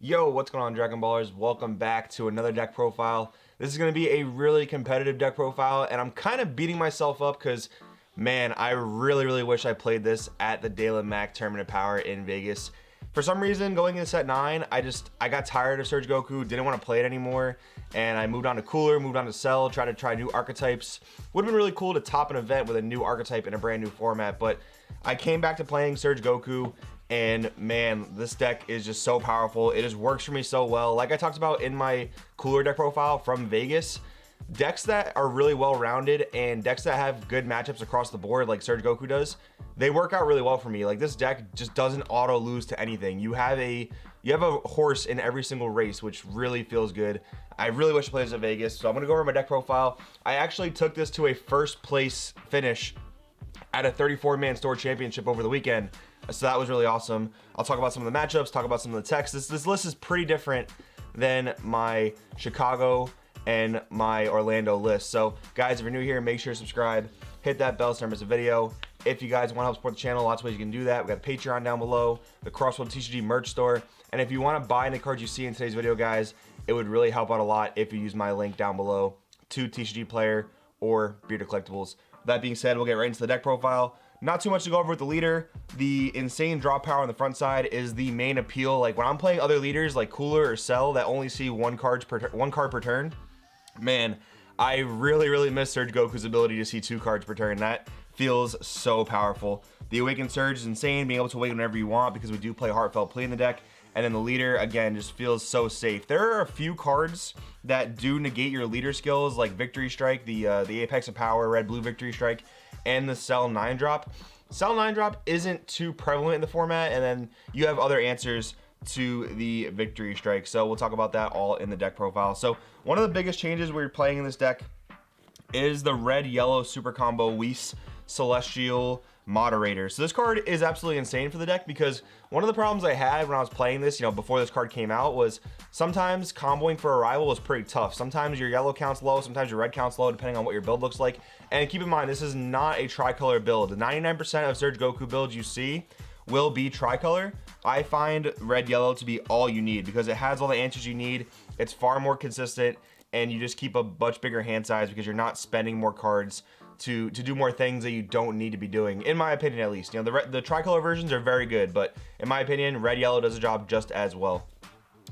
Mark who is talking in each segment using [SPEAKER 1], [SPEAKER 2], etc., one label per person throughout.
[SPEAKER 1] Yo, what's going on, Dragon Ballers? Welcome back to another deck profile. This is going to be a really competitive deck profile, and I'm kind of beating myself up because, man, I really wish I played this at the Dela Mac Tournament of Power in Vegas. For some reason, going into set 9, I got tired of Surge Goku, didn't want to play it anymore, and I moved on to Cooler, moved on to Cell, tried to try new archetypes. Would have been really cool to top an event with a new archetype in a brand new format, but I came back to playing Surge Goku, and man, this deck is just so powerful. It just works for me so well. Like I talked about in my Cooler deck profile from Vegas, decks that are really well-rounded and decks that have good matchups across the board like Surge Goku does, they work out really well for me. Like, this deck just doesn't auto lose to anything. You have a horse in every single race, which really feels good. I really wish I played this at Vegas, so I'm gonna go over my deck profile. I actually took this to a first place finish at a 34-man store championship over the weekend, so that was really awesome. I'll talk about some of the matchups, talk about some of the text. This list is pretty different than my Chicago and my Orlando list. So guys, if you're new here, make sure to subscribe, hit that bell so you don't miss a video. If you guys want to help support the channel, lots of ways you can do that. We got Patreon down below, the Crossworld TCG merch store, and if you want to buy any cards you see in today's video, guys, it would really help out a lot if you use my link down below to TCG Player or Bearded Collectibles. That being said, we'll get right into the deck profile. Not too much to go over with the leader. The insane draw power on the front side is the main appeal. Like, when I'm playing other leaders like Cooler or Cell that only see one card per turn, man, I really miss Surge Goku's ability to see 2 cards per turn. That feels so powerful. The Awakened Surge is insane, being able to awaken whenever you want because we do play Heartfelt Plea in the deck. And then the leader, again, just feels so safe. There are a few cards that do negate your leader skills, like Victory Strike, the Apex of Power, Red-Blue Victory Strike, and the Cell 9-drop. Cell 9-drop isn't too prevalent in the format, and then you have other answers to the Victory Strike. So we'll talk about that all in the deck profile. So one of the biggest changes we're playing in this deck is the red-yellow super combo Whis Celestial Moderator. So this card is absolutely insane for the deck because one of the problems I had when I was playing this, before this card came out, was sometimes comboing for a rival was pretty tough. Sometimes your yellow count's low, sometimes your red count's low, depending on what your build looks like. And keep in mind, this is not a tricolor build. 99% of Surge Goku builds you see will be tricolor. I find red-yellow to be all you need because it has all the answers you need. It's far more consistent, and you just keep a much bigger hand size because you're not spending more cards to do more things that you don't need to be doing, in my opinion at least. The tricolor versions are very good, but in my opinion, red-yellow does the job just as well.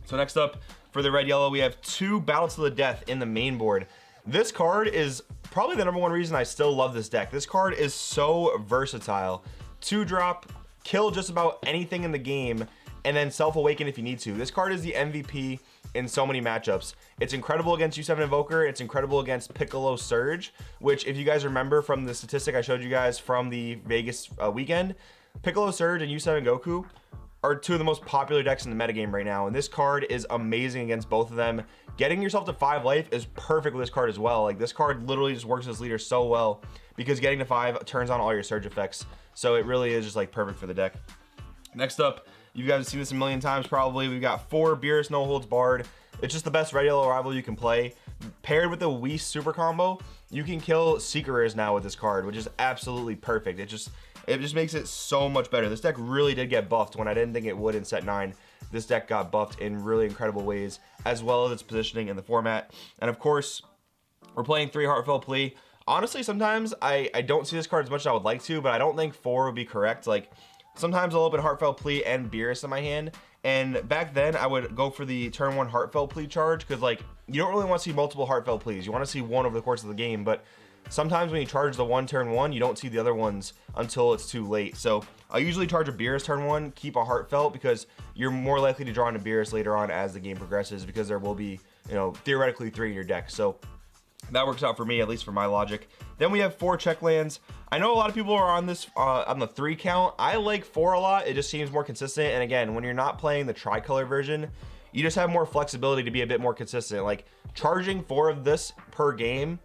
[SPEAKER 1] So next up, for the red-yellow, we have 2 Battle to the Death in the main board. This card is probably the #1 reason I still love this deck. This card is so versatile. 2-drop, kill just about anything in the game, and then self-awaken if you need to. This card is the MVP in so many matchups. It's incredible against U7 Invoker. It's incredible against Piccolo Surge, which, if you guys remember from the statistic I showed you guys from the Vegas weekend, Piccolo Surge and U7 Goku are 2 of the most popular decks in the metagame right now, and this card is amazing against both of them. Getting yourself to 5 life is perfect with this card as well. Like, this card literally just works as leader so well because getting to 5 turns on all your Surge effects, so it really is just like perfect for the deck. Next up, you guys have seen this a million times probably. We've got 4 Beerus No Holds Barred. It's just the best red-yellow rival you can play. Paired with the Whis super combo, you can kill Secret Rares now with this card, which is absolutely perfect. It just makes it so much better. This deck really did get buffed when I didn't think it would in set 9. This deck got buffed in really incredible ways, as well as its positioning in the format. And of course, we're playing 3 Heartfelt Plea. Honestly, sometimes I don't see this card as much as I would like to, but I don't think 4 would be correct. Like, sometimes I'll open Heartfelt Plea and Beerus in my hand, and back then I would go for the turn 1 Heartfelt Plea charge because, like, you don't really want to see multiple Heartfelt Pleas. You want to see one over the course of the game, but sometimes when you charge the one turn 1, you don't see the other ones until it's too late. So I usually charge a Beerus turn 1, keep a Heartfelt, because you're more likely to draw into Beerus later on as the game progresses because there will be, theoretically 3 in your deck. So that works out for me, at least for my logic. Then we have 4 check lands. I know a lot of people are on this on the 3 count. I like 4 a lot. It just seems more consistent. And again, when you're not playing the tricolor version, you just have more flexibility to be a bit more consistent. Like, charging 4 of this per game,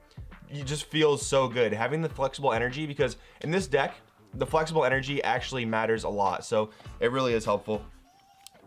[SPEAKER 1] it just feels so good. Having the flexible energy, because in this deck, the flexible energy actually matters a lot. So it really is helpful.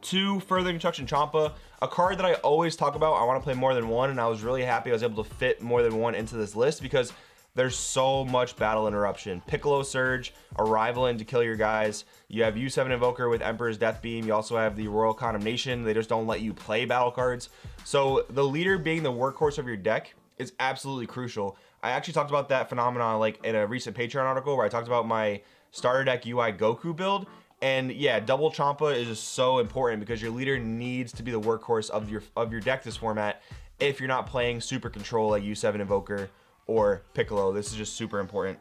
[SPEAKER 1] 2 Further Construction Champa, a card that I always talk about. I want to play more than one, and I was really happy I was able to fit more than one into this list because there's so much battle interruption. Piccolo Surge, Arrival in to kill your guys. You have U7 Invoker with Emperor's Death Beam. You also have the Royal Condemnation. They just don't let you play battle cards. So the leader being the workhorse of your deck is absolutely crucial. I actually talked about that phenomenon like in a recent Patreon article where I talked about my starter deck UI Goku build. And yeah, double Champa is just so important because your leader needs to be the workhorse of your deck this format if you're not playing super control like U7 Invoker or Piccolo. This is just super important.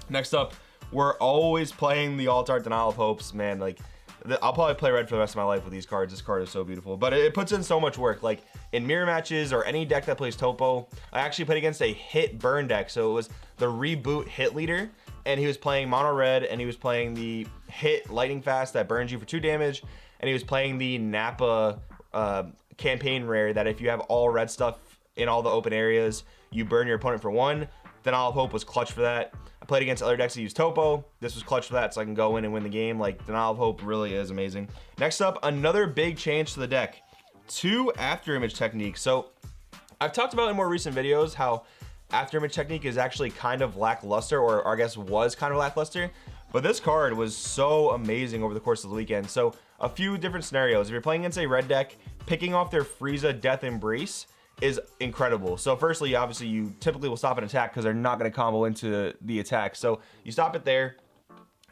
[SPEAKER 1] Next up, we're always playing the Alt Art Denial of Hopes. Man, like, I'll probably play red for the rest of my life with these cards. This card is so beautiful, but it puts in so much work. Like in mirror matches or any deck that plays Topo, I actually played against a hit burn deck. So it was the reboot hit leader, and he was playing mono red, and he was playing the hit lightning fast that burns you for 2 damage, and he was playing the Nappa campaign rare that if you have all red stuff in all the open areas, you burn your opponent for 1. Denial of Hope was clutch for that. I played against other decks that use Topo. This was clutch for that, so I can go in and win the game. Like, Denial of Hope really is amazing. Next up, another big change to the deck. 2 Afterimage Technique. So, I've talked about in more recent videos how Afterimage Technique is actually kind of lackluster, or I guess was kind of lackluster. But this card was so amazing over the course of the weekend. So, a few different scenarios. If you're playing against a red deck, picking off their Frieza Death Embrace is incredible. So firstly, obviously you typically will stop an attack because they're not going to combo into the attack. So you stop it there,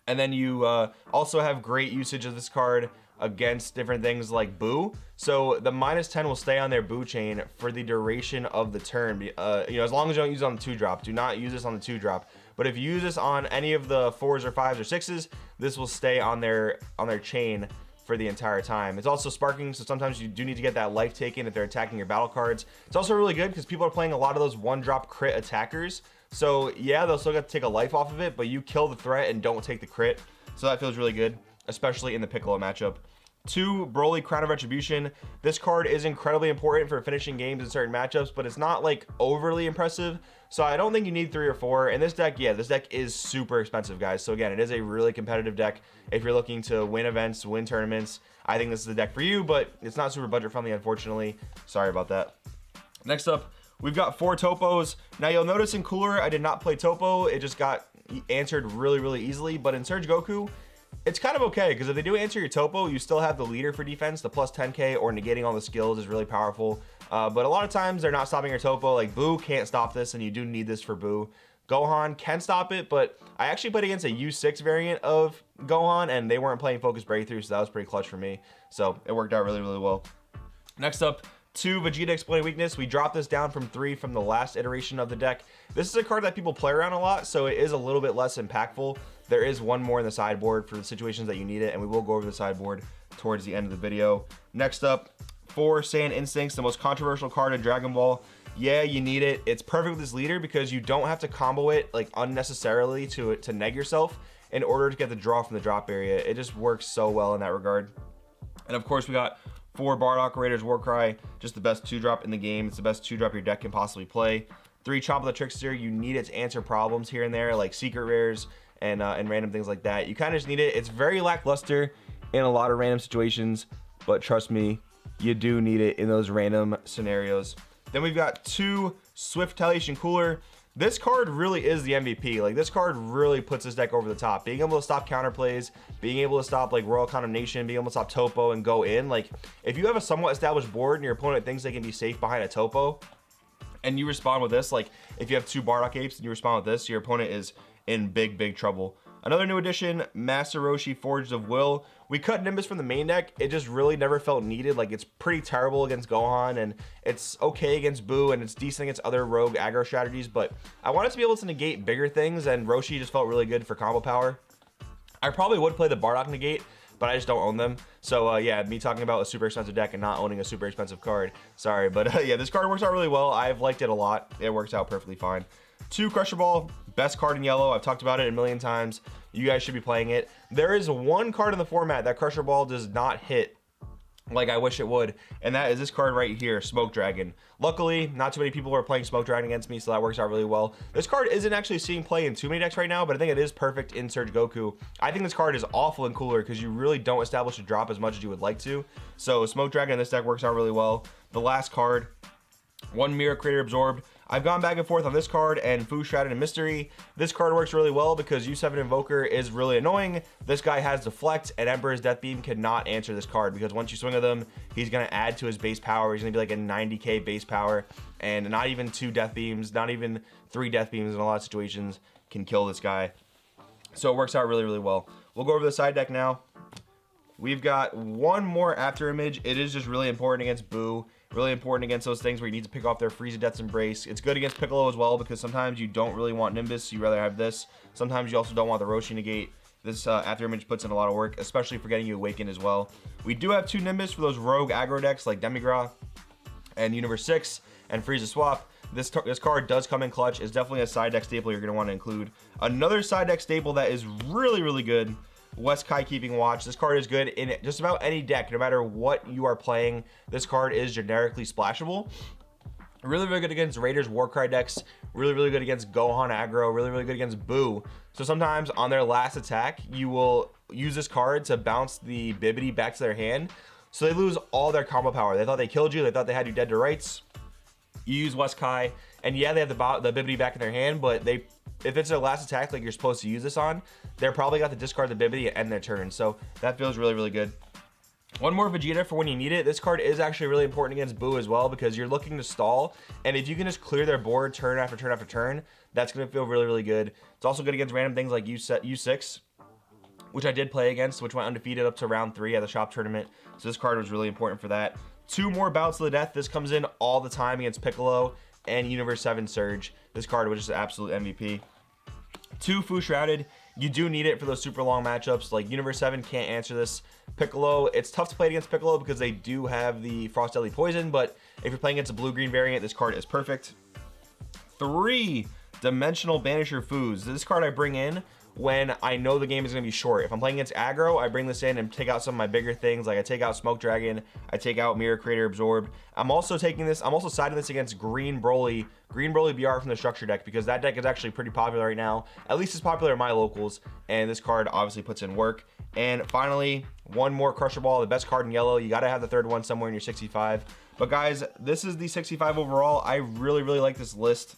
[SPEAKER 1] and then you also have great usage of this card against different things like Boo. So the -10 will stay on their Boo chain for the duration of the turn. You know, as long as you don't use it on the 2-drop. Do not use this on the 2-drop. But if you use this on any of the 4s or 5s or 6s, this will stay on their chain for the entire time. It's also sparking, so sometimes you do need to get that life taken if they're attacking your battle cards. It's also really good because people are playing a lot of those 1-drop crit attackers. So yeah, they'll still get to take a life off of it, but you kill the threat and don't take the crit. So that feels really good, especially in the Piccolo matchup. 2, Broly Crown of Retribution. This card is incredibly important for finishing games in certain matchups, but it's not like overly impressive. So I don't think you need 3 or 4. And this deck, yeah, this deck is super expensive, guys. So again, it is a really competitive deck. If you're looking to win events, win tournaments, I think this is the deck for you, but it's not super budget friendly, unfortunately. Sorry about that. Next up, we've got 4 Topos. Now you'll notice in Cooler, I did not play Topo. It just got answered really, really easily. But in Surge Goku, it's kind of okay, because if they do answer your Topo, you still have the leader for defense. The plus 10k or negating all the skills is really powerful. But a lot of times they're not stopping your Topo. Like Boo can't stop this, and you do need this for Boo. Gohan can stop it, but I actually played against a U6 variant of Gohan, and they weren't playing Focus Breakthrough, so that was pretty clutch for me. So it worked out really, really well. Next up, 2 Vegeta Exploited Weakness. We dropped this down from 3 from the last iteration of the deck. This is a card that people play around a lot, so it is a little bit less impactful. There is 1 more in the sideboard for the situations that you need it, and we will go over the sideboard towards the end of the video. Next up, 4 Saiyan Instincts, the most controversial card in Dragon Ball. Yeah, you need it. It's perfect with this leader because you don't have to combo it like unnecessarily to neg yourself in order to get the draw from the drop area. It just works so well in that regard. And of course, we got 4 Bardock Raiders Warcry, just the best 2-drop in the game. It's the best 2-drop your deck can possibly play. 3 Chopper the Trickster. You need it to answer problems here and there, like secret rares and random things like that. You kind of just need it. It's very lackluster in a lot of random situations, but trust me, you do need it in those random scenarios. Then we've got 2 Swift Retaliation Cooler. This card really is the MVP. Like, this card really puts this deck over the top. Being able to stop counterplays, being able to stop like Royal Condemnation, being able to stop Topo and go in. Like, if you have a somewhat established board and your opponent thinks they can be safe behind a Topo, and you respond with this, like if you have 2 Bardock Apes and you respond with this, your opponent is in big, big trouble. Another new addition, Master Roshi Forged of Will. We cut Nimbus from the main deck. It just really never felt needed. Like, it's pretty terrible against Gohan, and it's okay against Boo, and it's decent against other rogue aggro strategies, but I wanted to be able to negate bigger things, and Roshi just felt really good for combo power. I probably would play the Bardock negate, but I just don't own them. So yeah, me talking about a super expensive deck and not owning a super expensive card. Sorry, but yeah, this card works out really well. I've liked it a lot. It works out perfectly fine. 2 Crusher Ball, best card in yellow. I've talked about it a million times. You guys should be playing it. There is 1 card in the format that Crusher Ball does not hit like I wish it would, and that is this card right here, Smoke Dragon. Luckily, not too many people are playing Smoke Dragon against me, so that works out really well. This card isn't actually seeing play in too many decks right now, but I think it is perfect in Surge Goku. I think this card is awful in Cooler because you really don't establish a drop as much as you would like to. So Smoke Dragon in this deck works out really well. The last card, 1 Mirror Creator Absorbed. I've gone back and forth on this card and Fu Shrouded and Mystery. This card works really well because U7 Invoker is really annoying. This guy has Deflect, and Emperor's Death Beam cannot answer this card because once you swing at him, he's going to add to his base power. He's going to be like a 90k base power, and not even 2 Death Beams, not even 3 Death Beams in a lot of situations can kill this guy. So it works out really, really well. We'll go over the side deck now. We've got one more Afterimage. It is just really important against Boo. Really important against those things where you need to pick off their Frieza Death's Embrace. It's good against Piccolo as well because sometimes you don't really want Nimbus. So you rather have this. Sometimes you also don't want the Roshi Negate. This Afterimage puts in a lot of work, especially for getting you Awakened as well. We do have 2 Nimbus for those rogue aggro decks like Demigra and Universe 6 and Frieza Swap. This card does come in clutch. It's definitely a side deck staple you're going to want to include. Another side deck staple that is really, really good, Weskai Keeping Watch. This card is good in just about any deck, no matter what you are playing. This card is generically splashable. Really, really good against Raiders Warcry decks. Really, really good against Gohan aggro. Really, really good against Boo. So sometimes on their last attack, you will use this card to bounce the Bibbidi back to their hand. So they lose all their combo power. They thought they killed you. They thought they had you dead to rights. You use Weskai, and yeah, they have the Bibbidi back in their hand, but if it's their last attack like you're supposed to use this on, they're probably got to discard the Bibbidi and end their turn. So that feels really, really good. One more Vegeta for when you need it. This card is actually really important against Boo as well because you're looking to stall, and if you can just clear their board turn after turn after turn, that's going to feel really, really good. It's also good against random things like U6, which I did play against, which went undefeated up to round 3 at the shop tournament. So this card was really important for that. 2 more Bouts of the Death. This comes in all the time against Piccolo and Universe 7 Surge. This card was just an absolute MVP. 2 Fu Shrouded. You do need it for those super long matchups. Like Universe 7 can't answer this. Piccolo, it's tough to play against Piccolo because they do have the Frost Deadly Poison, but if you're playing against a blue-green variant, this card is perfect. 3 Dimensional Banisher Foos. This card I bring in when I know the game is going to be short. If I'm playing against aggro, I bring this in and take out some of my bigger things. Like I take out Smoke Dragon, I take out Mirror Creator Absorbed. I'm also siding this against Green Broly BR from the structure deck because that deck is actually pretty popular right now. At least it's popular in my locals, and this card obviously puts in work. And finally, one more Crusher Ball, the best card in yellow. You got to have the 3rd one somewhere in your 65. But guys, this is the 65 overall. I really, really like this list.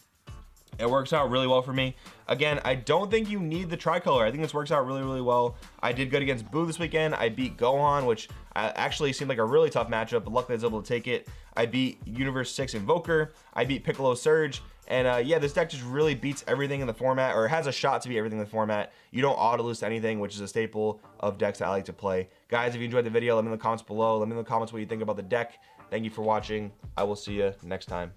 [SPEAKER 1] It works out really well for me. Again, I don't think you need the tricolor. I think this works out really, really well. I did good against Boo this weekend. I beat Gohan, which actually seemed like a really tough matchup, but luckily I was able to take it. I beat Universe 6 Invoker. I beat Piccolo Surge. And yeah, this deck just really beats everything in the format, or has a shot to beat everything in the format. You don't auto-lose anything, which is a staple of decks that I like to play. Guys, if you enjoyed the video, let me know in the comments below. Let me know in the comments what you think about the deck. Thank you for watching. I will see you next time.